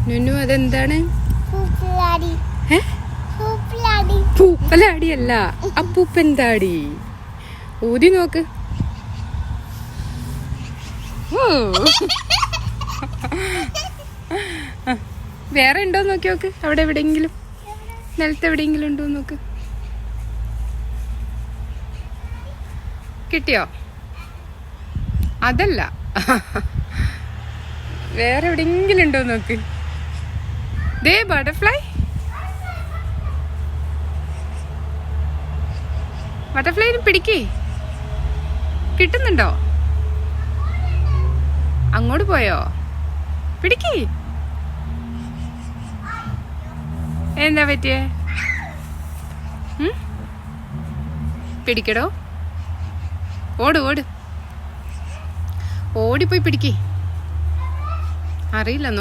നുനു അതെന്താണ്? പൂപ്പലാടിയല്ല, അപ്പൂപ്പന്താടി. ഊതി നോക്ക്. ഓ വേറെ ഉണ്ടോ നോക്കി നോക്ക്. അവിടെ എവിടെയെങ്കിലും നിലത്ത് എവിടെയെങ്കിലും ഉണ്ടോ നോക്ക്. കിട്ടിയോ? അതല്ല, വേറെ എവിടെയെങ്കിലും ഉണ്ടോ നോക്ക്. ദേ ബട്ടർഫ്ലൈ. ബട്ടർഫ്ലൈന് പിടിക്കേ. കിട്ടുന്നുണ്ടോ? അങ്ങോട്ട് പോയോ? പിടിക്കേ. എന്താ പറ്റിയേ? പിടിക്കടോ. ഓട് ഓട്, ഓടിപ്പോയി പിടിക്കേ. അറിയില്ല.